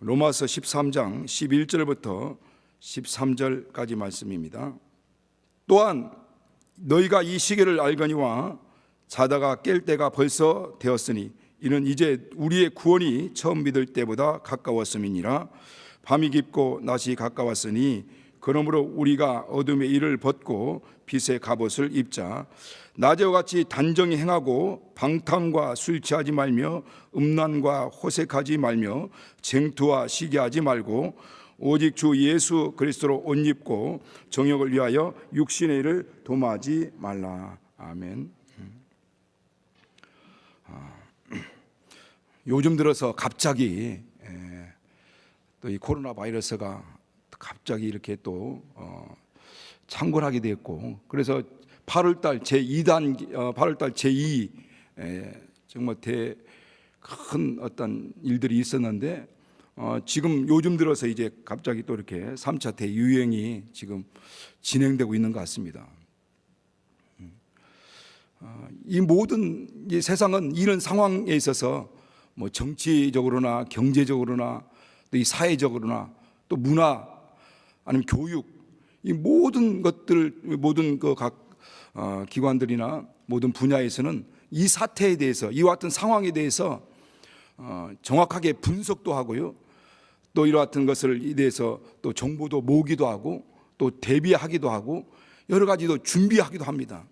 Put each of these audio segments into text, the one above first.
로마서 13장 11절부터 13절까지 말씀입니다. 또한 너희가 이 시기를 알거니와 자다가 깰 때가 벌써 되었으니 이는 이제 우리의 구원이 처음 믿을 때보다 가까웠음이니라. 밤이 깊고 낮이 가까웠으니 그러므로 우리가 어둠의 일을 벗고 빛의 갑옷을 입자. 낮에와 같이 단정히 행하고 방탕과 술 취하지 말며 음란과 호색하지 말며 쟁투와 시기하지 말고 오직 주 예수 그리스도로 옷 입고 정욕을 위하여 육신의 일을 도모하지 말라. 아멘. 요즘 들어서 갑자기 또 이 코로나 바이러스가 갑자기 이렇게 또 창궐하게 됐고, 그래서 8월달 제2단 8월달 제2 정말 큰 어떤 일들이 있었는데 지금 요즘 들어서 이제 갑자기 또 이렇게 3차 대유행이 지금 진행되고 있는 것 같습니다. 이 모든 이 세상은 이런 상황에 있어서 뭐 정치적으로나 경제적으로나 또 이 사회적으로나 또 문화 아니면 교육, 이 모든 것들, 모든 그 각 기관들이나 모든 분야에서는 이 사태에 대해서, 이와 같은 상황에 대해서 정확하게 분석도 하고요, 또 이와 같은 것을 대해서 또 정보도 모으기도 하고 또 대비하기도 하고 여러 가지도 준비하기도 합니다.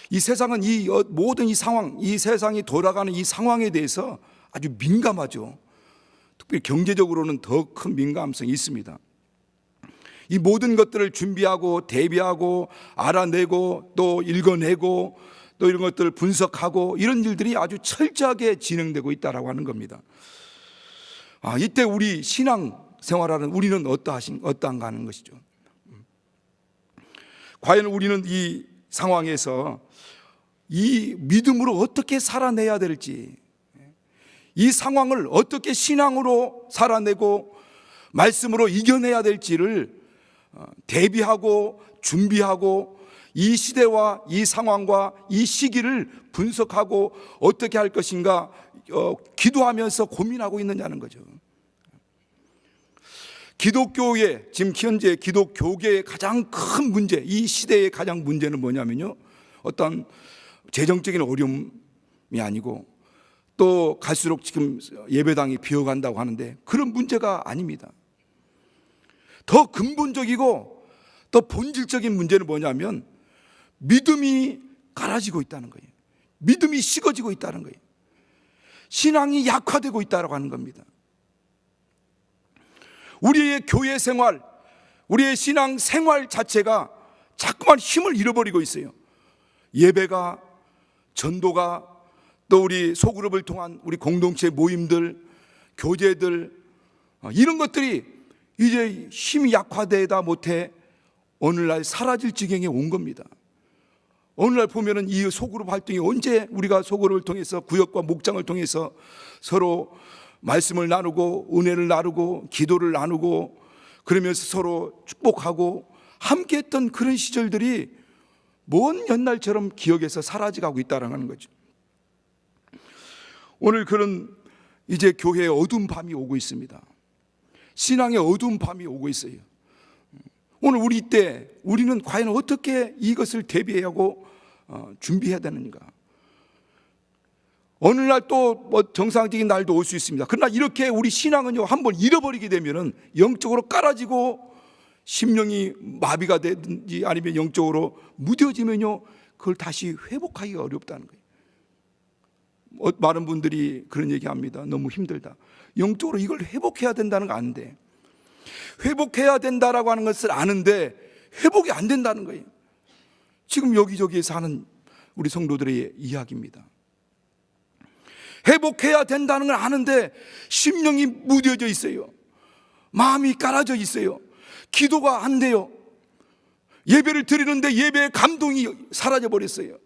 이 세상은 이 모든 이 상황, 이 세상이 돌아가는 이 상황에 대해서 아주 민감하죠. 특별히 경제적으로는 더 큰 민감성이 있습니다. 이 모든 것들을 준비하고 대비하고 알아내고 또 읽어내고 또 이런 것들을 분석하고 이런 일들이 아주 철저하게 진행되고 있다라고 하는 겁니다. 이때 우리 신앙 생활하는 우리는 어떠한가 하는 것이죠. 과연 우리는 이 상황에서 이 믿음으로 어떻게 살아내야 될지, 이 상황을 어떻게 신앙으로 살아내고 말씀으로 이겨내야 될지를 대비하고 준비하고 이 시대와 이 상황과 이 시기를 분석하고 어떻게 할 것인가 기도하면서 고민하고 있느냐는 거죠. 기독교의 지금 현재 기독교계의 가장 큰 문제, 이 시대의 가장 문제는 뭐냐면요, 어떤 재정적인 어려움이 아니고 또 갈수록 지금 예배당이 비어간다고 하는데 그런 문제가 아닙니다. 더 근본적이고 더 본질적인 문제는 뭐냐면 믿음이 갈아지고 있다는 거예요. 믿음이 식어지고 있다는 거예요. 신앙이 약화되고 있다고 하는 겁니다. 우리의 교회 생활, 우리의 신앙 생활 자체가 자꾸만 힘을 잃어버리고 있어요. 예배가, 전도가, 또 우리 소그룹을 통한 우리 공동체 모임들, 교제들, 이런 것들이 이제 힘이 약화되다 못해 오늘날 사라질 지경에 온 겁니다. 오늘날 보면은 이 소그룹 활동이 언제 우리가 소그룹을 통해서 구역과 목장을 통해서 서로 말씀을 나누고 은혜를 나누고 기도를 나누고 그러면서 서로 축복하고 함께했던 그런 시절들이 먼 옛날처럼 기억에서 사라져가고 있다는 거죠. 오늘 그런 이제 교회에 어두운 밤이 오고 있습니다. 신앙의 어두운 밤이 오고 있어요. 오늘 우리는 과연 어떻게 이것을 대비하고 준비해야 되는가? 어느 날 또 정상적인 날도 올 수 있습니다. 그러나 이렇게 우리 신앙은요, 한번 잃어버리게 되면은 영적으로 깔아지고 심령이 마비가 되든지 아니면 영적으로 무뎌지면요, 그걸 다시 회복하기가 어렵다는 거예요. 많은 분들이 그런 얘기합니다. 너무 힘들다. 영적으로 이걸 회복해야 된다는 거 아는데, 회복해야 된다라고 하는 것을 아는데 회복이 안 된다는 거예요. 지금 여기저기에서 하는 우리 성도들의 이야기입니다. 회복해야 된다는 걸 아는데 심령이 무뎌져 있어요. 마음이 깔아져 있어요. 기도가 안 돼요. 예배를 드리는데 예배의 감동이 사라져 버렸어요.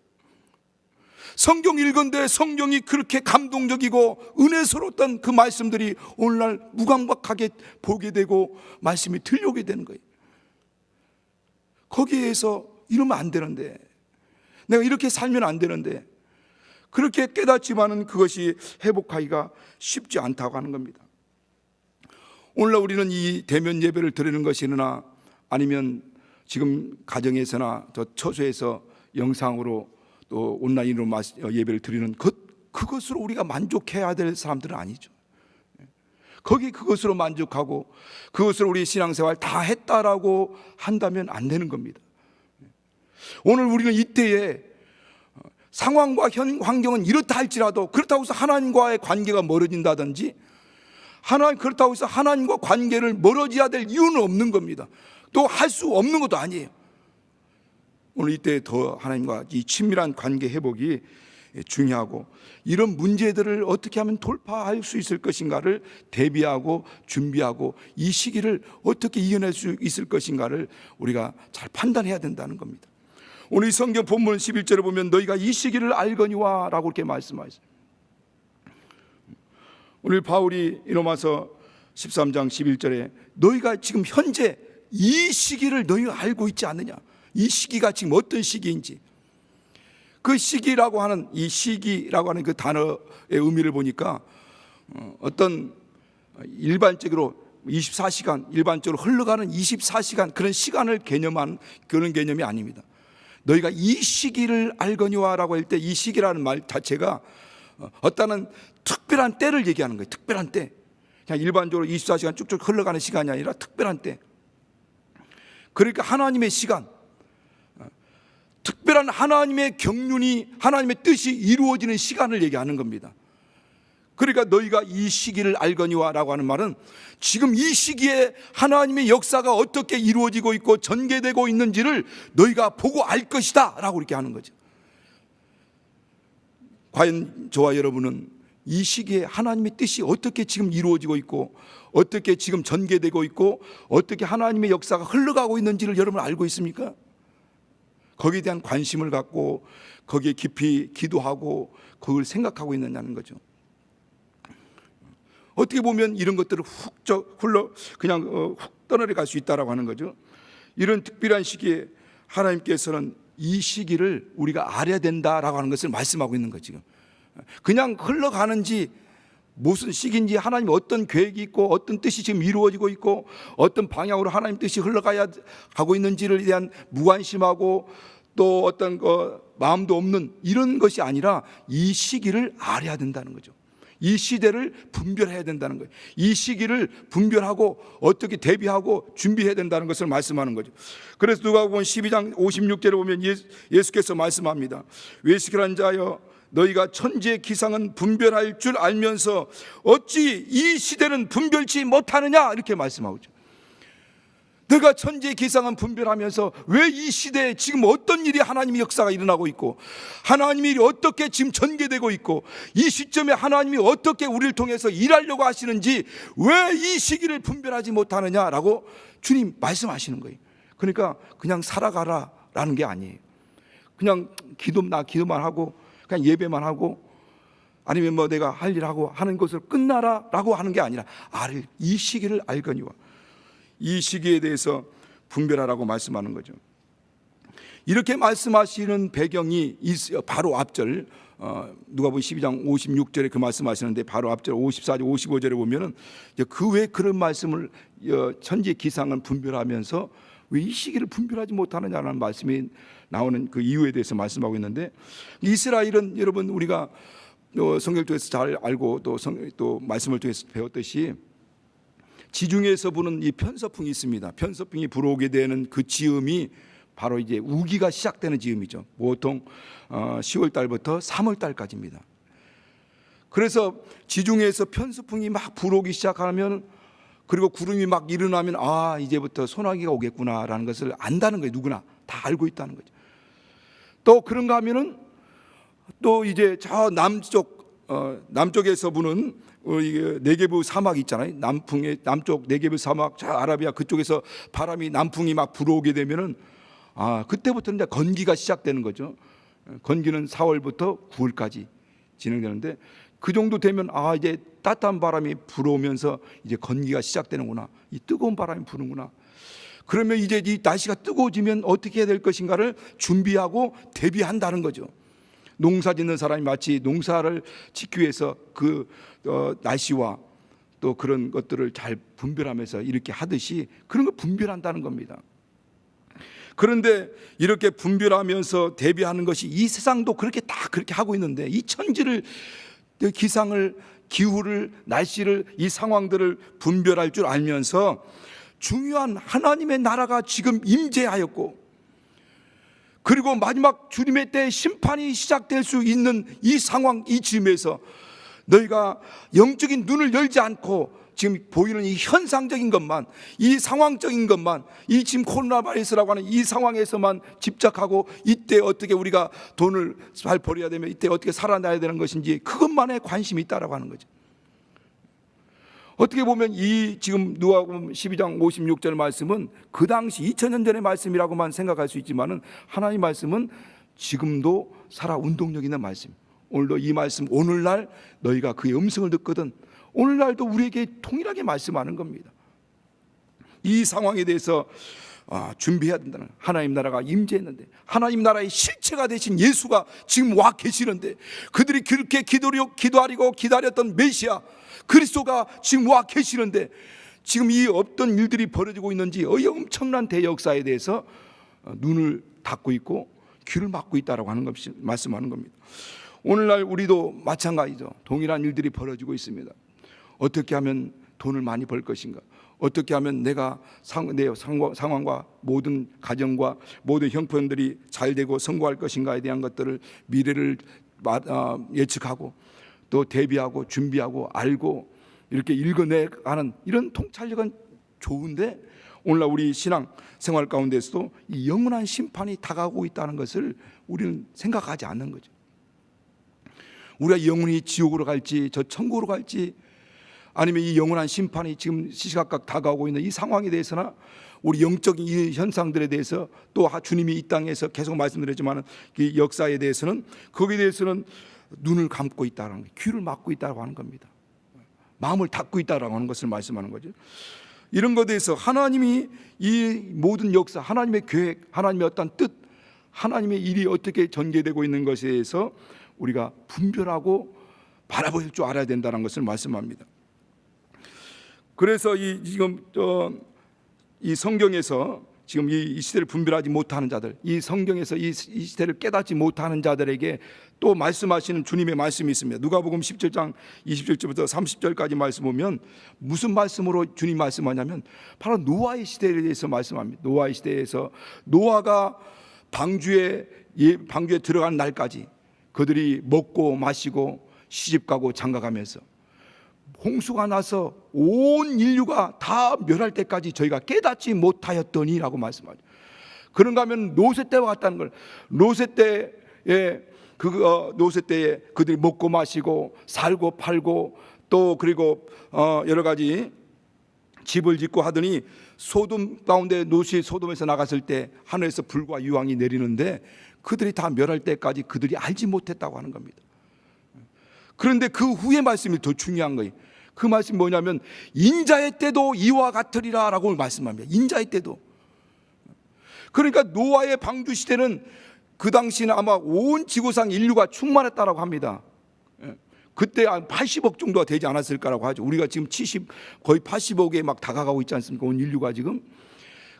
성경 읽은데 성경이 그렇게 감동적이고 은혜스러웠던 그 말씀들이 오늘날 무감각하게 보게 되고 말씀이 들려오게 되는 거예요. 거기에서 이러면 안 되는데, 내가 이렇게 살면 안 되는데, 그렇게 깨닫지만은 그것이 회복하기가 쉽지 않다고 하는 겁니다. 오늘날 우리는 이 대면 예배를 드리는 것이나 아니면 지금 가정에서나 저 처소에서 영상으로 또 온라인으로 예배를 드리는 그것으로 우리가 만족해야 될 사람들은 아니죠. 그것으로 만족하고 그것으로 우리 신앙생활 다 했다라고 한다면 안 되는 겁니다. 오늘 우리는 이때에 상황과 환경은 이렇다 할지라도 그렇다고 해서 하나님과의 관계가 멀어진다든지 그렇다고 해서 하나님과 관계를 멀어져야 될 이유는 없는 겁니다. 또 할 수 없는 것도 아니에요. 오늘 이때 더 하나님과 이 친밀한 관계 회복이 중요하고 이런 문제들을 어떻게 하면 돌파할 수 있을 것인가를 대비하고 준비하고 이 시기를 어떻게 이겨낼 수 있을 것인가를 우리가 잘 판단해야 된다는 겁니다. 오늘 이 성경 본문 11절에 보면 너희가 이 시기를 알거니와 라고 이렇게 말씀하셨어요. 오늘 바울이 로마서 13장 11절에 너희가 지금 현재 이 시기를 너희가 알고 있지 않느냐, 이 시기가 지금 어떤 시기인지, 그 시기라고 하는 이 시기라고 하는 그 단어의 의미를 보니까 어떤 일반적으로 24시간 일반적으로 흘러가는 24시간 그런 시간을 개념한 그런 개념이 아닙니다. 너희가 이 시기를 알거니와라고 할 때 이 시기라는 말 자체가 어떠한 특별한 때를 얘기하는 거예요. 특별한 때, 그냥 일반적으로 24시간 쭉쭉 흘러가는 시간이 아니라 특별한 때. 그러니까 하나님의 시간, 특별한 하나님의 경륜이, 하나님의 뜻이 이루어지는 시간을 얘기하는 겁니다. 그러니까 너희가 이 시기를 알거니와 라고 하는 말은 지금 이 시기에 하나님의 역사가 어떻게 이루어지고 있고 전개되고 있는지를 너희가 보고 알 것이다 라고 이렇게 하는 거죠. 과연 저와 여러분은 이 시기에 하나님의 뜻이 어떻게 지금 이루어지고 있고 어떻게 지금 전개되고 있고 어떻게 하나님의 역사가 흘러가고 있는지를 여러분 알고 있습니까? 거기에 대한 관심을 갖고 거기에 깊이 기도하고 그걸 생각하고 있느냐는 거죠. 어떻게 보면 이런 것들을 훅 떠내려 갈 수 있다라고 하는 거죠. 이런 특별한 시기에 하나님께서는 이 시기를 우리가 알아야 된다라고 하는 것을 말씀하고 있는 거죠. 그냥 흘러가는지 무슨 시기인지 하나님 어떤 계획이 있고 어떤 뜻이 지금 이루어지고 있고 어떤 방향으로 하나님 뜻이 흘러가야 하고 있는지를 대한 무관심하고 또 어떤 마음도 없는 이런 것이 아니라 이 시기를 알아야 된다는 거죠. 이 시대를 분별해야 된다는 거예요. 이 시기를 분별하고 어떻게 대비하고 준비해야 된다는 것을 말씀하는 거죠. 그래서 누가복음 12장 56절에 보면 예수께서 말씀합니다. 외식이란 자여 너희가 천지의 기상은 분별할 줄 알면서 어찌 이 시대는 분별치 못하느냐 이렇게 말씀하고 있죠. 내가 천지의 기상은 분별하면서 왜 이 시대에 지금 어떤 일이 하나님의 역사가 일어나고 있고 하나님의 일이 어떻게 지금 전개되고 있고 이 시점에 하나님이 어떻게 우리를 통해서 일하려고 하시는지 왜 이 시기를 분별하지 못하느냐라고 주님 말씀하시는 거예요. 그러니까 그냥 살아가라라는 게 아니에요. 그냥 기도만 하고 그냥 예배만 하고 아니면 뭐 내가 할 일 하고 하는 것을 끝나라라고 하는 게 아니라 이 시기를 알거니와 이 시기에 대해서 분별하라고 말씀하는 거죠. 이렇게 말씀하시는 배경이 바로 앞절 누가복음 12장 56절에 그 말씀하시는데 바로 앞절 54절 55절에 보면은 그 왜 그런 말씀을 천지의 기상을 분별하면서 왜 이 시기를 분별하지 못하느냐라는 말씀이 나오는 그 이유에 대해서 말씀하고 있는데 이스라엘은 여러분 우리가 성경을 통해서 잘 알고 또 말씀을 통해서 배웠듯이 지중해에서 부는 이 편서풍이 있습니다. 편서풍이 불어오게 되는 그 즈음이 바로 이제 우기가 시작되는 즈음이죠. 보통 10월 달부터 3월 달까지입니다. 그래서 지중해에서 편서풍이 막 불어오기 시작하면 그리고 구름이 막 일어나면 이제부터 소나기가 오겠구나라는 것을 안다는 거예요. 누구나 다 알고 있다는 거죠. 또 그런가 하면은 또 이제 저 남쪽에서 부는 네게브 사막 있잖아요. 남쪽 네게브 사막, 저 아라비아 그쪽에서 바람이 남풍이 막 불어오게 되면은 그때부터 이제 건기가 시작되는 거죠. 건기는 4월부터 9월까지 진행되는데 그 정도 되면 이제 따뜻한 바람이 불어오면서 이제 건기가 시작되는구나. 이 뜨거운 바람이 부는구나. 그러면 이제 이 날씨가 뜨거워지면 어떻게 해야 될 것인가를 준비하고 대비한다는 거죠. 농사 짓는 사람이 마치 농사를 짓기 위해서 그 날씨와 또 그런 것들을 잘 분별하면서 이렇게 하듯이 그런 걸 분별한다는 겁니다. 그런데 이렇게 분별하면서 대비하는 것이 이 세상도 그렇게 다 그렇게 하고 있는데, 이 천지를, 기상을, 기후를, 날씨를, 이 상황들을 분별할 줄 알면서 중요한 하나님의 나라가 지금 임재하였고, 그리고 마지막 주님의 때 심판이 시작될 수 있는 이 상황, 이 즈음에서 너희가 영적인 눈을 열지 않고 지금 보이는 이 현상적인 것만, 이 상황적인 것만, 이 지금 코로나 바이러스라고 하는 이 상황에서만 집착하고 이때 어떻게 우리가 돈을 잘 벌어야 되면 이때 어떻게 살아나야 되는 것인지 그것만에 관심이 있다라고 하는 거죠. 어떻게 보면 이 지금 누가복음 12장 56절 말씀은 그 당시 2000년 전의 말씀이라고만 생각할 수 있지만은 하나님의 말씀은 지금도 살아 운동력 있는 말씀. 오늘도 이 말씀, 오늘날 너희가 그의 음성을 듣거든, 오늘날도 우리에게 동일하게 말씀하는 겁니다. 이 상황에 대해서 준비해야 된다는, 하나님 나라가 임재했는데, 하나님 나라의 실체가 되신 예수가 지금 와 계시는데, 그들이 그렇게 기도하려고 기다렸던 메시아 그리스도가 지금 와 계시는데, 지금 이 어떤 일들이 벌어지고 있는지 이 엄청난 대역사에 대해서 눈을 닫고 있고 귀를 막고 있다라고 하는 것이 말씀하는 겁니다. 오늘날 우리도 마찬가지죠. 동일한 일들이 벌어지고 있습니다. 어떻게 하면 돈을 많이 벌 것인가? 어떻게 하면 내가 내 상황과 모든 가정과 모든 형편들이 잘 되고 성공할 것인가에 대한 것들을, 미래를 예측하고 또 대비하고 준비하고 알고 이렇게 읽어내가는 이런 통찰력은 좋은데, 오늘날 우리 신앙 생활 가운데서도 이 영원한 심판이 다가오고 있다는 것을 우리는 생각하지 않는 거죠. 우리가 영원히 지옥으로 갈지 저 천국으로 갈지, 아니면 이 영원한 심판이 지금 시시각각 다가오고 있는 이 상황에 대해서나 우리 영적인 이 현상들에 대해서, 또 주님이 이 땅에서 계속 말씀드렸지만 이 역사에 대해서는, 거기에 대해서는 눈을 감고 있다는, 귀를 막고 있다고 하는 겁니다. 마음을 닫고 있다라고 하는 것을 말씀하는 거죠. 이런 것에 대해서 하나님이 이 모든 역사, 하나님의 계획, 하나님의 어떤 뜻, 하나님의 일이 어떻게 전개되고 있는 것에 대해서 우리가 분별하고 바라볼 줄 알아야 된다는 것을 말씀합니다. 그래서 지금 이 성경에서 지금 이 시대를 분별하지 못하는 자들, 이 성경에서 이 시대를 깨닫지 못하는 자들에게 또 말씀하시는 주님의 말씀이 있습니다. 누가복음 17장 27절부터 30절까지 말씀 보면 무슨 말씀으로 주님 말씀하냐면 바로 노아의 시대에 대해서 말씀합니다. 노아의 시대에서 노아가 방주에 들어간 날까지 그들이 먹고 마시고 시집가고 장가가면서 홍수가 나서 온 인류가 다 멸할 때까지 저희가 깨닫지 못하였더니라고 말씀하죠. 그런가 하면 노세 때와 같다는 걸, 노세 때에 그들이 먹고 마시고 살고 팔고 또 그리고 여러 가지 집을 짓고 하더니 소돔 가운데 롯이 소돔에서 나갔을 때 하늘에서 불과 유황이 내리는데 그들이 다 멸할 때까지 그들이 알지 못했다고 하는 겁니다. 그런데 그 후의 말씀이 더 중요한 거예요. 그 말씀이 뭐냐면 인자의 때도 이와 같으리라 라고 말씀합니다. 인자의 때도. 그러니까 노아의 방주 시대는 그 당시는 아마 온 지구상 인류가 충만했다라고 합니다. 그때 한 80억 정도가 되지 않았을까라고 하죠. 우리가 지금 거의 80억에 막 다가가고 있지 않습니까? 온 인류가 지금.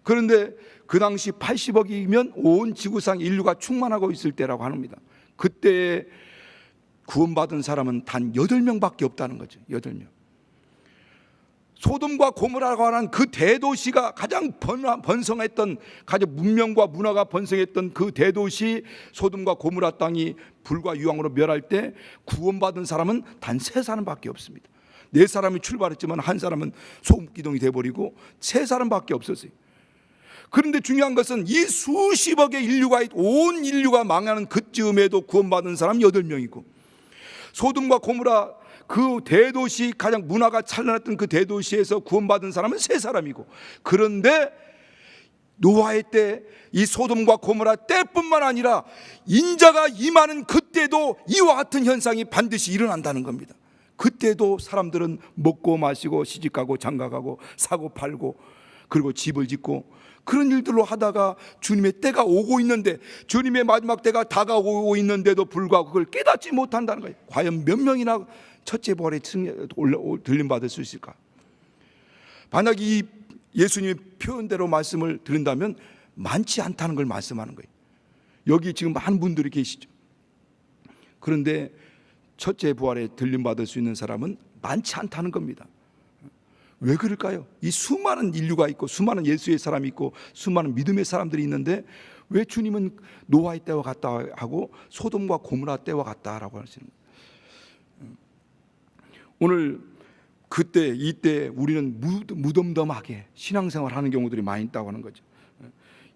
그런데 그 당시 80억이면 온 지구상 인류가 충만하고 있을 때라고 합니다. 그때 구원받은 사람은 단 8명밖에 없다는 거죠. 8명. 소돔과 고모라고 하는 그 대도시가 가장 번성했던, 가장 문명과 문화가 번성했던 그 대도시 소돔과 고모라 땅이 불과 유황으로 멸할 때 구원받은 사람은 단 3사람밖에 없습니다. 4사람이 출발했지만 한 사람은 소금기둥이 돼버리고 3사람밖에 없었어요. 그런데 중요한 것은 이 수십억의 인류가, 온 인류가 망하는 그쯤에도 구원받은 사람 8명이고, 소돔과 고모라 그 대도시, 가장 문화가 찬란했던 그 대도시에서 구원받은 사람은 3사람이고, 그런데 노아의 때 이 소돔과 고모라 때뿐만 아니라 인자가 임하는 그때도 이와 같은 현상이 반드시 일어난다는 겁니다. 그때도 사람들은 먹고 마시고 시집가고 장가가고 사고 팔고 그리고 집을 짓고 그런 일들로 하다가 주님의 때가 오고 있는데, 주님의 마지막 때가 다가오고 있는데도 불구하고 그걸 깨닫지 못한다는 거예요. 과연 몇 명이나 첫째 부활에 들림받을 수 있을까? 만약 이 예수님의 표현대로 말씀을 들은다면 많지 않다는 걸 말씀하는 거예요. 여기 지금 많은 분들이 계시죠. 그런데 첫째 부활에 들림받을 수 있는 사람은 많지 않다는 겁니다. 왜 그럴까요? 이 수많은 인류가 있고 수많은 예수의 사람이 있고 수많은 믿음의 사람들이 있는데 왜 주님은 노아의 때와 같다 하고 소돔과 고모라 때와 같다라고 하시는 거예요? 오늘 그때 이때 우리는 무덤덤하게 신앙생활 하는 경우들이 많이 있다고 하는 거죠.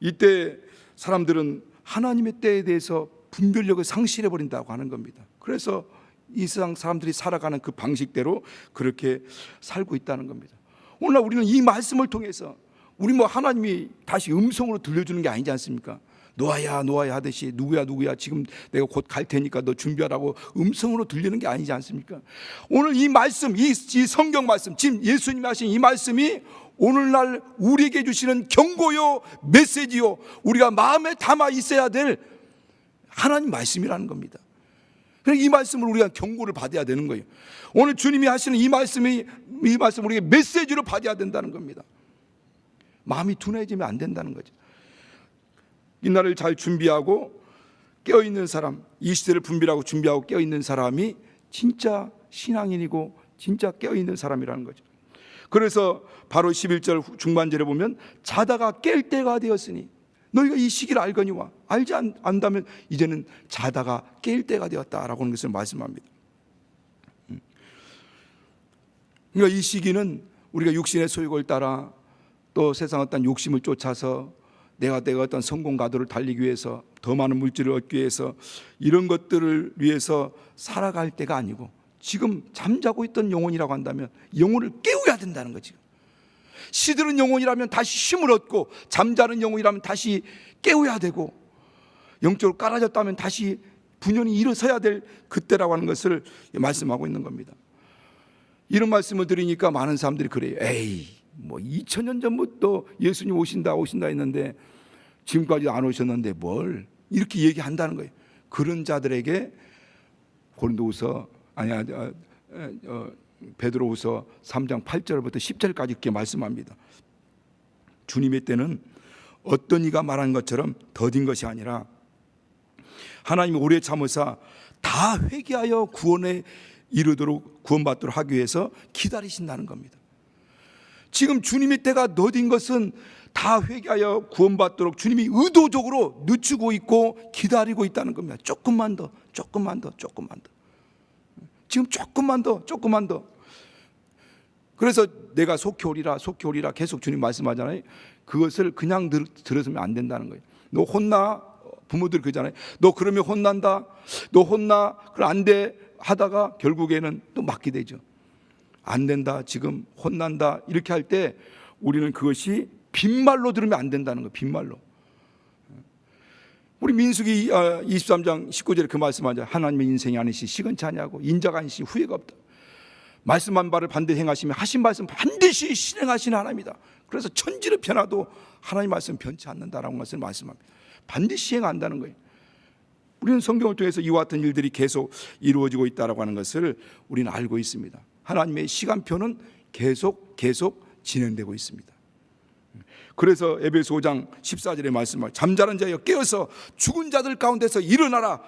이때 사람들은 하나님의 때에 대해서 분별력을 상실해 버린다고 하는 겁니다. 그래서 이 세상 사람들이 살아가는 그 방식대로 그렇게 살고 있다는 겁니다. 오늘 우리는 이 말씀을 통해서 우리 하나님이 다시 음성으로 들려주는 게 아니지 않습니까? 노아야 노아야 하듯이 누구야 지금 내가 곧 갈 테니까 너 준비하라고 음성으로 들리는 게 아니지 않습니까? 오늘 이 말씀, 이 성경 말씀, 지금 예수님이 하신 이 말씀이 오늘날 우리에게 주시는 경고요, 메시지요, 우리가 마음에 담아 있어야 될 하나님 말씀이라는 겁니다. 그래서 이 말씀을 우리가 경고를 받아야 되는 거예요. 오늘 주님이 하시는 이 말씀을 우리에게 메시지로 받아야 된다는 겁니다. 마음이 둔해지면 안 된다는 거죠. 이날을 잘 준비하고 깨어있는 사람, 이 시대를 분별하고 준비하고 깨어있는 사람이 진짜 신앙인이고 진짜 깨어있는 사람이라는 거죠. 그래서 바로 11절 중반절에 보면 자다가 깰 때가 되었으니 너희가 이 시기를 알거니와 알지 안다면 이제는 자다가 깰 때가 되었다라고 하는 것을 말씀합니다. 그러니까 이 시기는 우리가 육신의 소욕을 따라 또 세상 어떤 욕심을 쫓아서 내가 어떤 성공 가도를 달리기 위해서 더 많은 물질을 얻기 위해서 이런 것들을 위해서 살아갈 때가 아니고 지금 잠자고 있던 영혼이라고 한다면 영혼을 깨워야 된다는 거지. 시드는 영혼이라면 다시 힘을 얻고 잠자는 영혼이라면 다시 깨워야 되고 영적으로 깔아졌다면 다시 분연히 일어서야 될 그때라고 하는 것을 말씀하고 있는 겁니다. 이런 말씀을 드리니까 많은 사람들이 그래요. 에이 2000년 전부터 예수님 오신다 했는데 지금까지 안 오셨는데 뭘 이렇게 얘기한다는 거예요. 그런 자들에게 고린도후서 베드로후서 3장 8절부터 10절까지 이렇게 말씀합니다. 주님의 때는 어떤 이가 말한 것처럼 더딘 것이 아니라 하나님이 오래 참으사 다 회개하여 구원에 이르도록 구원받도록 하기 위해서 기다리신다는 겁니다. 지금 주님의 때가 더딘 것은 다 회개하여 구원받도록 주님이 의도적으로 늦추고 있고 기다리고 있다는 겁니다. 조금만 더. 지금 조금만 더. 그래서 내가 속히 오리라 계속 주님 말씀하잖아요. 그것을 그냥 들었으면 안 된다는 거예요. 너 혼나, 부모들 그러잖아요. 너 그러면 혼난다. 너 혼나, 그럼 안 돼 하다가 결국에는 또 맞게 되죠. 안 된다, 지금 혼난다 이렇게 할 때 우리는 그것이 빈말로 들으면 안 된다는 거예요. 빈말로. 우리 민수기 23장 19절에 그 말씀하죠. 하나님의 인생이 아니시 시건치 아니하고 인자가 아니시 후회가 없다. 말씀한 바를 반드시 행하시면 하신 말씀 반드시 실행하시는 하나님이다. 그래서 천지를 변화도 하나님 말씀 변치 않는다라는 것을 말씀합니다. 반드시 시행한다는 거예요. 우리는 성경을 통해서 이와 같은 일들이 계속 이루어지고 있다라고 하는 것을 우리는 알고 있습니다. 하나님의 시간표는 계속 진행되고 있습니다. 그래서 에베소 5장 14절에 말씀을 잠자는 자여 깨어서 죽은 자들 가운데서 일어나라.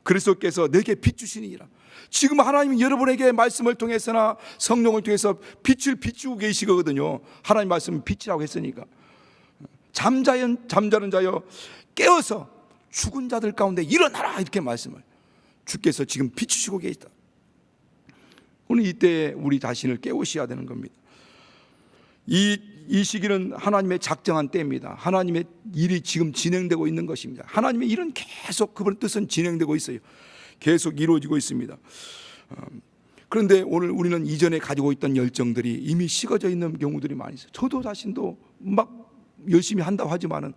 그리스도께서 내게 비추시니라. 지금 하나님이 여러분에게 말씀을 통해서나 성령을 통해서 빛을 비추고 계시거든요. 하나님 말씀은 빛이라고 했으니까. 잠자는 자여 깨어서 죽은 자들 가운데 일어나라 이렇게 말씀을 주께서 지금 비추시고 계시다. 오늘 이때 우리 자신을 깨우셔야 되는 겁니다. 이 시기는 하나님의 작정한 때입니다. 하나님의 일이 지금 진행되고 있는 것입니다. 하나님의 일은 계속 그분의 뜻은 진행되고 있어요. 계속 이루어지고 있습니다. 그런데 오늘 우리는 이전에 가지고 있던 열정들이 이미 식어져 있는 경우들이 많이 있어요. 저도 자신도 막 열심히 한다고 하지만은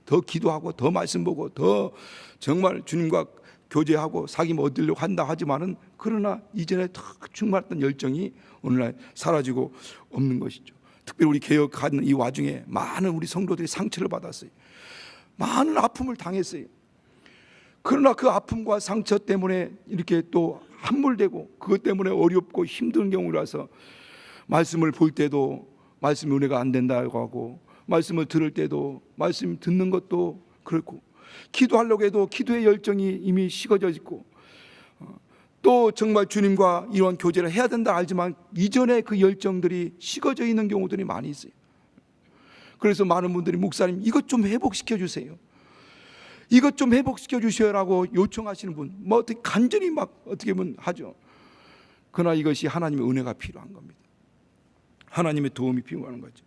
더 기도하고 더 말씀 보고 더 정말 주님과 교제하고 사귐 얻으려고 한다 하지만은 그러나 이전에 탁 충만했던 열정이 오늘날 사라지고 없는 것이죠. 특별히 우리 개혁하는 이 와중에 많은 우리 성도들이 상처를 받았어요. 많은 아픔을 당했어요. 그러나 그 아픔과 상처 때문에 이렇게 또 함몰되고 그것 때문에 어렵고 힘든 경우라서 말씀을 볼 때도 말씀 은혜가 안 된다고 하고, 말씀을 들을 때도 말씀 듣는 것도 그렇고, 기도하려고 해도 기도의 열정이 이미 식어져 있고, 또 정말 주님과 이러한 교제를 해야 된다 알지만 이전에 그 열정들이 식어져 있는 경우들이 많이 있어요. 그래서 많은 분들이 목사님 이것 좀 회복시켜 주세요, 이것 좀 회복시켜 주셔라고 요청하시는 분, 뭐 어떻게 간절히 막 어떻게 보면 하죠. 그러나 이것이 하나님의 은혜가 필요한 겁니다. 하나님의 도움이 필요한 거죠.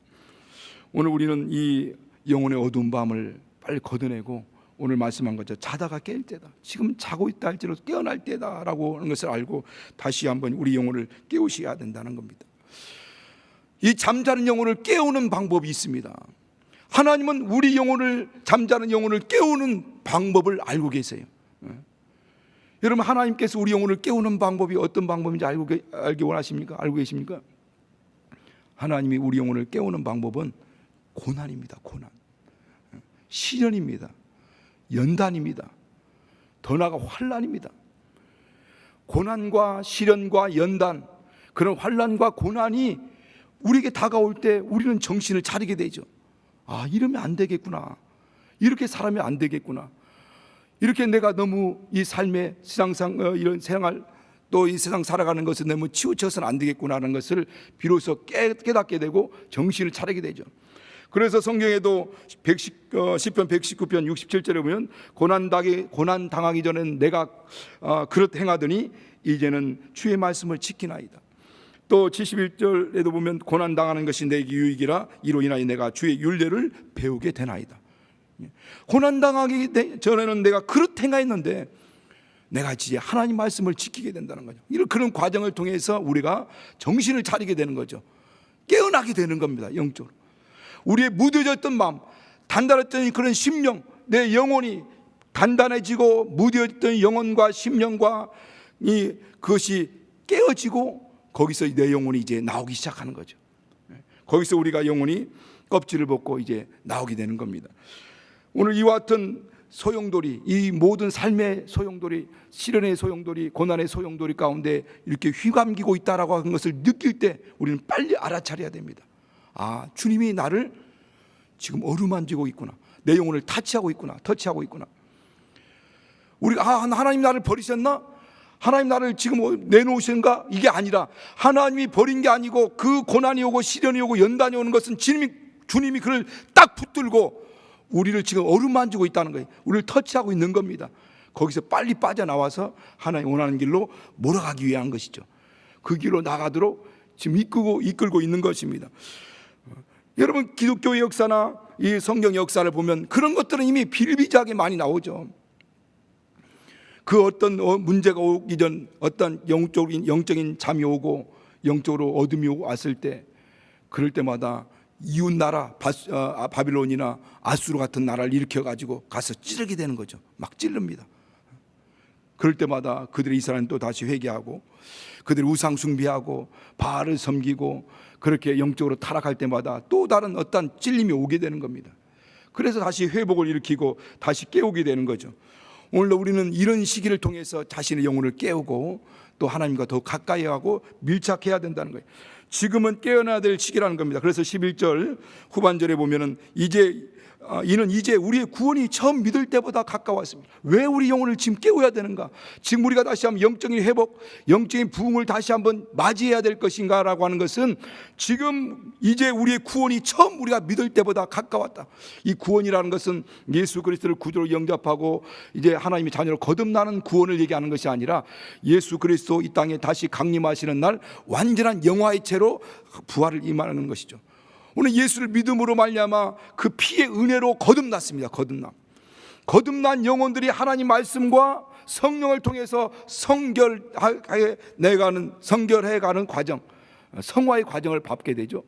오늘 우리는 이 영혼의 어두운 밤을 빨리 걷어내고, 오늘 말씀한 거죠. 자다가 깰 때다, 지금 자고 있다 할지라도 깨어날 때다라고 하는 것을 알고 다시 한번 우리 영혼을 깨우셔야 된다는 겁니다. 이 잠자는 영혼을 깨우는 방법이 있습니다. 하나님은 우리 영혼을, 잠자는 영혼을 깨우는 방법을 알고 계세요. 여러분, 하나님께서 우리 영혼을 깨우는 방법이 어떤 방법인지 알기 원하십니까? 알고 계십니까? 하나님이 우리 영혼을 깨우는 방법은 고난입니다. 고난, 시련입니다. 연단입니다. 더 나아가 환난입니다. 고난과 시련과 연단, 그런 환난과 고난이 우리에게 다가올 때 우리는 정신을 차리게 되죠. 아, 이러면 안 되겠구나, 이렇게 살아면 안 되겠구나, 이렇게 내가 너무 이 삶의 세상상 이런 생활, 또 이 세상 살아가는 것에 너무 치우쳐서는 안 되겠구나 하는 것을 비로소 깨닫게 되고 정신을 차리게 되죠. 그래서 성경에도 시편 119편 67절에 보면 고난 당하기 전엔 내가 그릇 행하더니 이제는 주의 말씀을 지키나이다. 또 71절에도 보면 고난 당하는 것이 내게 유익이라 이로 인하여 내가 주의 율례를 배우게 되나이다. 고난 당하기 전에는 내가 그릇 행하였는데 내가 이제 하나님 말씀을 지키게 된다는 거죠. 이런 그런 과정을 통해서 우리가 정신을 차리게 되는 거죠. 깨어나게 되는 겁니다. 영적으로 우리의 무뎌졌던 마음, 단단했던 그런 심령, 내 영혼이 단단해지고 무뎌졌던 영혼과 심령과 그것이 깨어지고 거기서 내 영혼이 이제 나오기 시작하는 거죠. 거기서 우리가 영혼이 껍질을 벗고 이제 나오게 되는 겁니다. 오늘 이와 같은 소용돌이, 이 모든 삶의 소용돌이, 시련의 소용돌이, 고난의 소용돌이 가운데 이렇게 휘감기고 있다라고 하는 것을 느낄 때 우리는 빨리 알아차려야 됩니다. 아, 주님이 나를 지금 어루만지고 있구나, 내 영혼을 터치하고 있구나. 우리가 하나님 나를 버리셨나? 하나님 나를 지금 내놓으신가? 이게 아니라 하나님이 버린 게 아니고 그 고난이 오고 시련이 오고 연단이 오는 것은 주님이 그를 딱 붙들고 우리를 지금 어루만지고 있다는 거예요. 우리를 터치하고 있는 겁니다. 거기서 빨리 빠져나와서 하나님 원하는 길로 몰아가기 위한 것이죠. 그 길로 나가도록 지금 이끌고 있는 것입니다. 여러분, 기독교의 역사나 이 성경 역사를 보면 그런 것들은 이미 비일비재하게 많이 나오죠. 그 어떤 문제가 오기 전 어떤 영적인 잠이 오고 영적으로 어둠이 왔을 때, 그럴 때마다 이웃 나라 바빌론이나 아수르 같은 나라를 일으켜가지고 가서 찌르게 되는 거죠. 막 찌릅니다. 그럴 때마다 그들의 이스라엘은 또 다시 회개하고 그들이 우상 숭배하고 바알을 섬기고 그렇게 영적으로 타락할 때마다 또 다른 어떤 찔림이 오게 되는 겁니다. 그래서 다시 회복을 일으키고 다시 깨우게 되는 거죠. 오늘도 우리는 이런 시기를 통해서 자신의 영혼을 깨우고 또 하나님과 더 가까이 하고 밀착해야 된다는 거예요. 지금은 깨어나야 될 시기라는 겁니다. 그래서 11절 후반절에 보면은 이는 이제 우리의 구원이 처음 믿을 때보다 가까웠습니다. 왜 우리 영혼을 지금 깨워야 되는가? 지금 우리가 다시 한번 영적인 회복, 영적인 부흥을 다시 한번 맞이해야 될 것인가 라고 하는 것은 지금 이제 우리의 구원이 처음 우리가 믿을 때보다 가까웠다. 이 구원이라는 것은 예수 그리스도를 구주로 영접하고 이제 하나님의 자녀로 거듭나는 구원을 얘기하는 것이 아니라 예수 그리스도 이 땅에 다시 강림하시는 날 완전한 영화의 채로 부활을 임하는 것이죠. 오늘 예수를 믿음으로 말미암아 그 피의 은혜로 거듭났습니다. 거듭난 영혼들이 하나님 말씀과 성령을 통해서 성결해가는 과정, 성화의 과정을 밟게 되죠.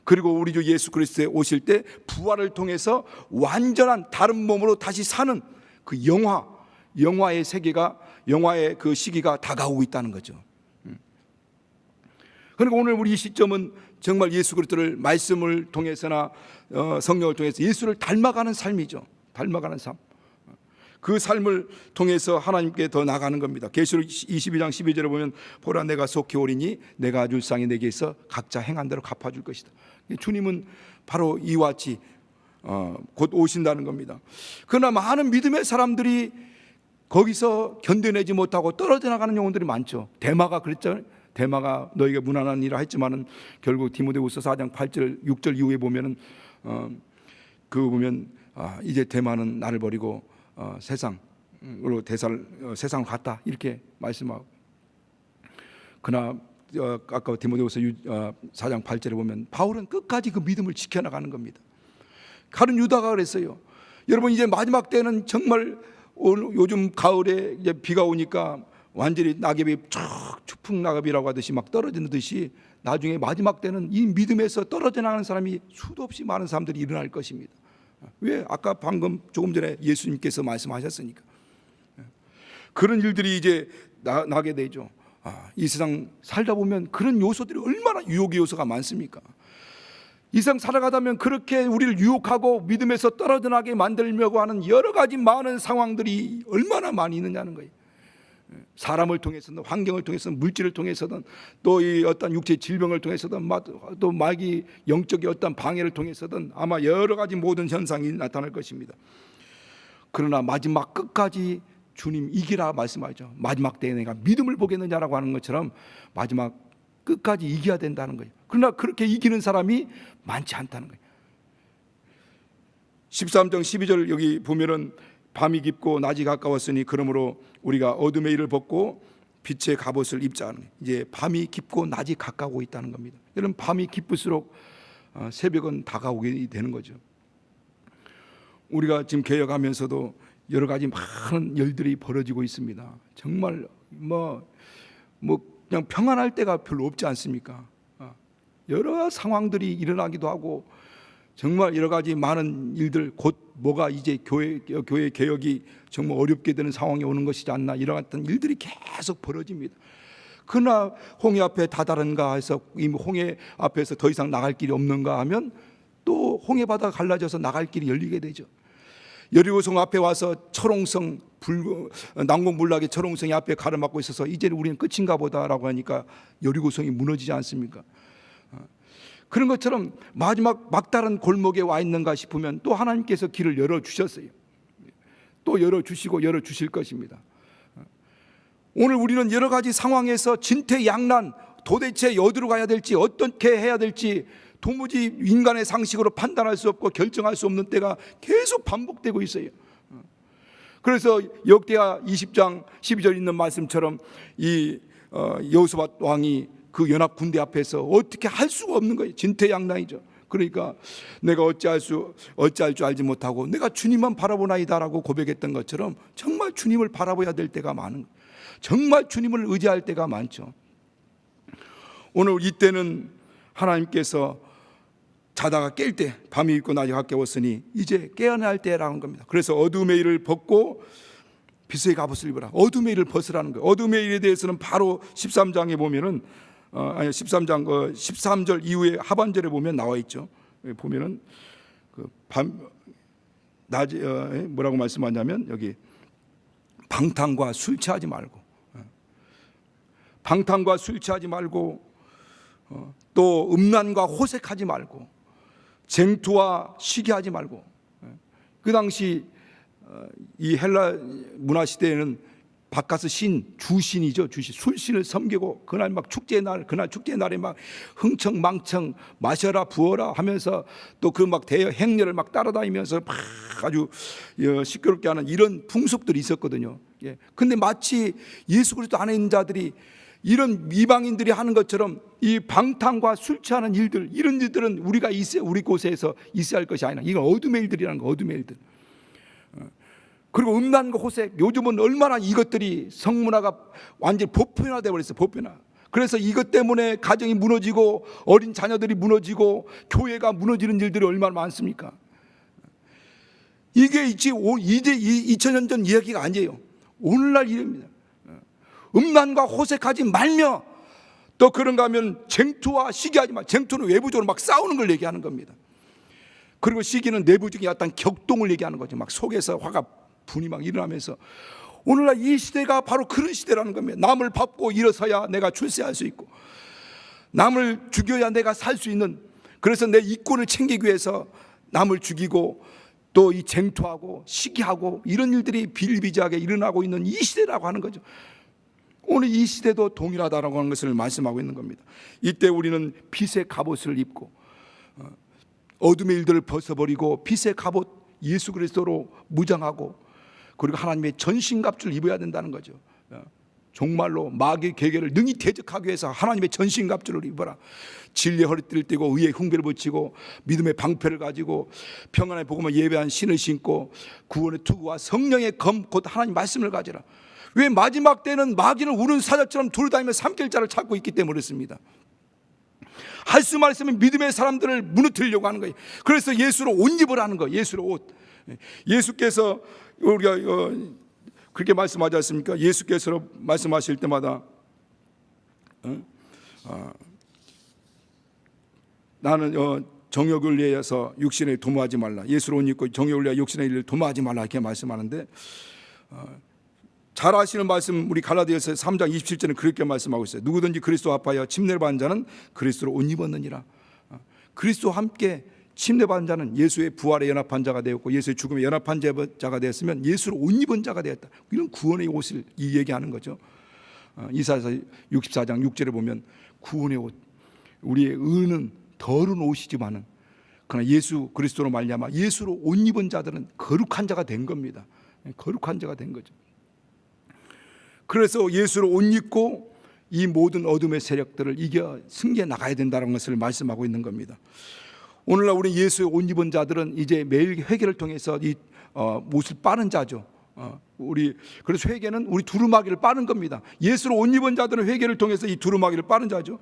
그리고 우리 주 예수 그리스도에 오실 때 부활을 통해서 완전한 다른 몸으로 다시 사는 그 영화의 세계가, 영화의 그 시기가 다가오고 있다는 거죠. 그러니까 오늘 우리 이 시점은 정말 예수 그리스도를 말씀을 통해서나 성령을 통해서 예수를 닮아가는 삶이죠. 닮아가는 삶. 그 삶을 통해서 하나님께 더 나가는 겁니다. 계시록 22장 12절에 보면 보라 내가 속히 오리니 내가 줄 상이 내게 있어 각자 행한 대로 갚아줄 것이다. 주님은 바로 이와 같이 곧 오신다는 겁니다. 그러나 많은 믿음의 사람들이 거기서 견뎌내지 못하고 떨어져 나가는 영혼들이 많죠. 데마가 그랬잖아요. 데마가 너희가 무난한 일을 했지만은 결국 디모데후서 4장 8절 6절 이후에 보면은 그거 보면 이제 데마는 나를 버리고 세상으로 세상을 갔다 이렇게 말씀하고, 그러나 아까 디모데후서 4장 8절에 보면 바울은 끝까지 그 믿음을 지켜나가는 겁니다. 가룟 유다가 그랬어요. 여러분 이제 마지막 때는 정말 요즘 가을에 이제 비가 오니까 완전히 낙엽이 추풍 낙엽이라고 하듯이 막 떨어지는 듯이 나중에 마지막 때는 이 믿음에서 떨어져 나가는 사람이 수도 없이 많은 사람들이 일어날 것입니다. 왜? 아까 방금 조금 전에 예수님께서 말씀하셨으니까. 그런 일들이 이제 나게 되죠. 이 세상 살다 보면 그런 요소들이 얼마나 유혹의 요소가 많습니까? 이 세상 살아가다면 그렇게 우리를 유혹하고 믿음에서 떨어져 나게 만들려고 하는 여러 가지 많은 상황들이 얼마나 많이 있느냐는 거예요. 사람을 통해서든 환경을 통해서든 물질을 통해서든 또 이 어떤 육체 질병을 통해서든 또 마귀 영적인 어떤 방해를 통해서든 아마 여러 가지 모든 현상이 나타날 것입니다. 그러나 마지막 끝까지 주님 이기라 말씀하죠. 마지막 때에 내가 믿음을 보겠느냐라고 하는 것처럼 마지막 끝까지 이겨야 된다는 거예요. 그러나 그렇게 이기는 사람이 많지 않다는 거예요. 13장 12절 여기 보면은 밤이 깊고 낮이 가까웠으니 그러므로 우리가 어둠의 일을 벗고 빛의 갑옷을 입자. 이제 밤이 깊고 낮이 가까우고 있다는 겁니다. 여러분 밤이 깊을수록 새벽은 다가오게 되는 거죠. 우리가 지금 개혁하면서도 여러 가지 많은 일들이 벌어지고 있습니다. 정말 뭐 그냥 평안할 때가 별로 없지 않습니까? 여러 상황들이 일어나기도 하고 정말 여러 가지 많은 일들, 곧 뭐가 이제 교회 개혁이 정말 어렵게 되는 상황이 오는 것이지 않나, 이런 같은 일들이 계속 벌어집니다. 그러나 홍해 앞에 다다른가 해서 이 홍해 앞에서 더 이상 나갈 길이 없는가 하면 또 홍해 바다가 갈라져서 나갈 길이 열리게 되죠. 여리고성 앞에 와서 철옹성 난공불락의 철옹성이 앞에 가로막고 있어서 이제는 우리는 끝인가 보다라고 하니까 여리고성이 무너지지 않습니까? 그런 것처럼 마지막 막다른 골목에 와 있는가 싶으면 또 하나님께서 길을 열어주셨어요. 또 열어주시고 열어주실 것입니다. 오늘 우리는 여러 가지 상황에서 진퇴양난, 도대체 어디로 가야 될지 어떻게 해야 될지 도무지 인간의 상식으로 판단할 수 없고 결정할 수 없는 때가 계속 반복되고 있어요. 그래서 역대하 20장 12절 있는 말씀처럼 이 여호수아 왕이 그 연합 군대 앞에서 어떻게 할 수가 없는 거예요. 진퇴양난이죠. 그러니까 내가 어찌할 줄 알지 못하고 내가 주님만 바라보나이다라고 고백했던 것처럼 정말 주님을 바라봐야 될 때가 많은 거예요. 정말 주님을 의지할 때가 많죠. 오늘 이때는 하나님께서 자다가 깰 때, 밤이 있고 낮이 가까웠으니 이제 깨어날 때라는 겁니다. 그래서 어둠의 일을 벗고 빛의 갑옷을 입으라. 어둠의 일을 벗으라는 거예요. 어둠의 일에 대해서는 바로 13장에 보면은 13장 13절 이후에 하반절에 보면 나와 있죠. 보면은 그 낮에 뭐라고 말씀하냐면 여기 방탕과 술 취하지 말고, 방탕과 술 취하지 말고, 또 음란과 호색하지 말고, 쟁투와 시기하지 말고. 그 당시 이 헬라 문화 시대에는 바카스 신, 주신이죠. 주신, 술신을 섬기고 그날 막 축제의 날에 막 흥청망청 마셔라 부어라 하면서 또 그 막 행렬을 막 따라다니면서 막 아주 시끄럽게 하는 이런 풍습들이 있었거든요. 예. 근데 마치 예수 그리스도 안에 있는 자들이 이런 이방인들이 하는 것처럼 이 방탕과 술 취하는 일들, 이런 일들은 우리 곳에서 있어야 할 것이 아니라 이건 어둠의 일들이라는 거, 어둠의 일들. 그리고 음란과 호색, 요즘은 얼마나 이것들이 성문화가 완전히 보편화되어 버렸어요. 보편화. 그래서 이것 때문에 가정이 무너지고 어린 자녀들이 무너지고 교회가 무너지는 일들이 얼마나 많습니까? 이게 이제 2000년 전 이야기가 아니에요. 오늘날 일입니다. 음란과 호색하지 말며, 또 그런가 하면 쟁투와 시기하지 마. 쟁투는 외부적으로 막 싸우는 걸 얘기하는 겁니다. 그리고 시기는 내부적인 어떤 격동을 얘기하는 거죠. 막 속에서 화가 분이 막 일어나면서 오늘날 이 시대가 바로 그런 시대라는 겁니다. 남을 밟고 일어서야 내가 출세할 수 있고, 남을 죽여야 내가 살 수 있는, 그래서 내 이권을 챙기기 위해서 남을 죽이고 또 이 쟁투하고 시기하고 이런 일들이 비일비재하게 일어나고 있는 이 시대라고 하는 거죠. 오늘 이 시대도 동일하다라고 하는 것을 말씀하고 있는 겁니다. 이때 우리는 빛의 갑옷을 입고 어둠의 일들을 벗어버리고 빛의 갑옷 예수 그리스도로 무장하고, 그리고 하나님의 전신갑주를 입어야 된다는 거죠. 정말로 마귀의 계계를 능히 대적하기 위해서 하나님의 전신갑주를 입어라. 진리의 허리띠를 띠고 의의 흉배를 붙이고 믿음의 방패를 가지고 평안의 복음을 예배한 신을 신고 구원의 투구와 성령의 검 곧 하나님 말씀을 가지라. 왜? 마지막 때는 마귀는 우는 사자처럼 돌아다니며 삼킬자를 찾고 있기 때문에 그렇습니다. 할 수만 있으면 믿음의 사람들을 무너뜨리려고 하는 거예요. 그래서 예수로 옷 입으라는 거예요. 예수로 옷. 예수께서 우리가 그렇게 말씀하지 않습니까? 예수께서 말씀하실 때마다 나는 정욕을 위해서 육신에 도모하지 말라. 예수로 옷 입고 정욕을 위하여 육신의 일을 도모하지 말라 이렇게 말씀하는데, 잘 아시는 말씀 우리 갈라디아서 3장 27절은 그렇게 말씀하고 있어요. 누구든지 그리스도 앞하여 침례를 받은 자는 그리스도로 옷 입었느니라. 그리스도와 함께 침례 받은 자는 예수의 부활에 연합한 자가 되었고 예수의 죽음에 연합한 자가 되었으면 예수로 옷 입은 자가 되었다. 이런 구원의 옷을 이 얘기하는 거죠. 이사야서 64장 6절에 보면 구원의 옷, 우리의 의는 더러운 옷이지만은 그러나 예수 그리스도로 말미암아 예수로 옷 입은 자들은 거룩한 자가 된 겁니다. 거룩한 자가 된 거죠. 그래서 예수로 옷 입고 이 모든 어둠의 세력들을 이겨 승리해 나가야 된다는 것을 말씀하고 있는 겁니다. 오늘날 우리 예수의 옷 입은 자들은 이제 매일 회개를 통해서 이 옷을 빠는 자죠. 그래서 회개는 우리 두루마기를 빠는 겁니다. 예수로 옷 입은 자들은 회개를 통해서 이 두루마기를 빠는 자죠.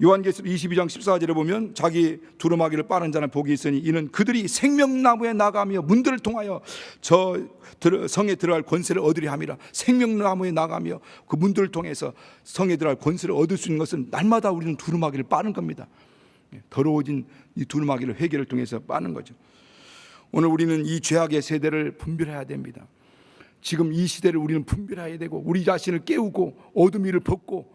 요한계시록 22장 14절에 보면 자기 두루마기를 빠는 자는 복이 있으니 이는 그들이 생명나무에 나가며 문들을 통하여 저 성에 들어갈 권세를 얻으려 함이라. 생명나무에 나가며 그 문들을 통해서 성에 들어갈 권세를 얻을 수 있는 것은 날마다 우리는 두루마기를 빠는 겁니다. 더러워진 이 두루마기를 회개를 통해서 빠는 거죠. 오늘 우리는 이 죄악의 세대를 분별해야 됩니다. 지금 이 시대를 우리는 분별해야 되고 우리 자신을 깨우고 어둠 위를 벗고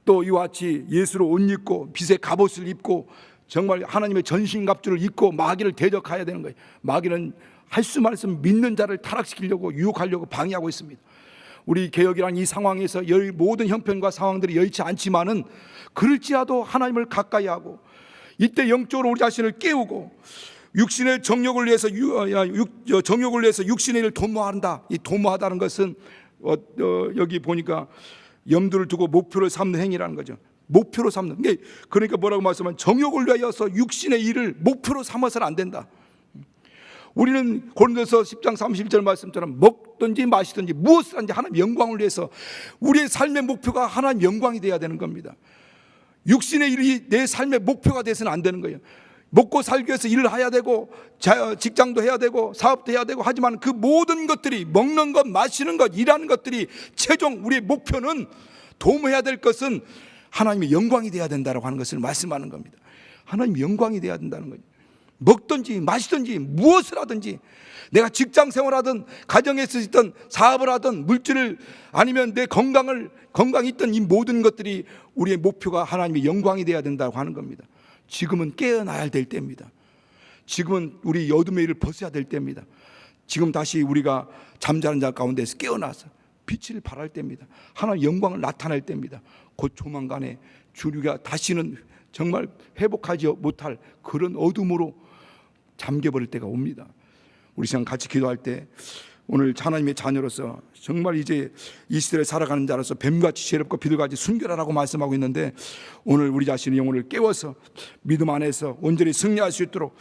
또 이와 같이 예수로 옷 입고 빛의 갑옷을 입고 정말 하나님의 전신갑주를 입고 마귀를 대적해야 되는 거예요. 마귀는 할 수만 있으면 믿는 자를 타락시키려고 유혹하려고 방해하고 있습니다. 우리 개혁이란 이 상황에서 모든 형편과 상황들이 여의치 않지만은 그럴지라도 하나님을 가까이 하고 이때 영적으로 우리 자신을 깨우고 육신의 정욕을 위해서 육신의 일을 도모한다. 이 도모하다는 것은 여기 보니까 염두를 두고 목표를 삼는 행위라는 거죠. 목표로 삼는. 그러니까 뭐라고 말씀하면 정욕을 위하여서 육신의 일을 목표로 삼아서는 안 된다. 우리는 고린도서 10장 31절 말씀처럼 먹든지 마시든지 무엇을 하든지 하나님 영광을 위해서 우리의 삶의 목표가 하나님 영광이 되어야 되는 겁니다. 육신의 일이 내 삶의 목표가 돼서는 안 되는 거예요. 먹고 살기 위해서 일을 해야 되고 직장도 해야 되고 사업도 해야 되고 하지만 그 모든 것들이 먹는 것, 마시는 것, 일하는 것들이 최종 우리의 목표는 도모해야 될 것은 하나님의 영광이 되어야 된다고 하는 것을 말씀하는 겁니다. 하나님의 영광이 되어야 된다는 거죠. 먹든지 마시든지 무엇을 하든지 내가 직장 생활하든 가정에서 있든 사업을 하든 물질을 아니면 내 건강이 있든 이 모든 것들이 우리의 목표가 하나님의 영광이 되어야 된다고 하는 겁니다. 지금은 깨어나야 될 때입니다. 지금은 우리 어둠의 일을 벗어야 될 때입니다. 지금 다시 우리가 잠자는 자 가운데서 깨어나서 빛을 발할 때입니다. 하나님의 영광을 나타낼 때입니다. 곧 조만간에 주류가 다시는 정말 회복하지 못할 그런 어둠으로 잠겨버릴 때가 옵니다. 우리 시간 같이 기도할 때 오늘 하나님의 자녀로서 정말 이제 이 시대를 살아가는 자로서 뱀같이 죄롭고 비둘같이 순결하라고 말씀하고 있는데 오늘 우리 자신의 영혼을 깨워서 믿음 안에서 온전히 승리할 수 있도록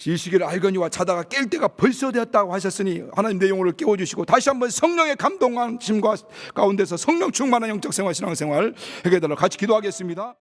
이 시기를 알거니와 자다가 깰 때가 벌써 되었다고 하셨으니 하나님 내 영혼을 깨워주시고 다시 한번 성령의 감동하심과 가운데서 성령 충만한 영적 생활 신앙생활 하게 되도록 같이 기도하겠습니다.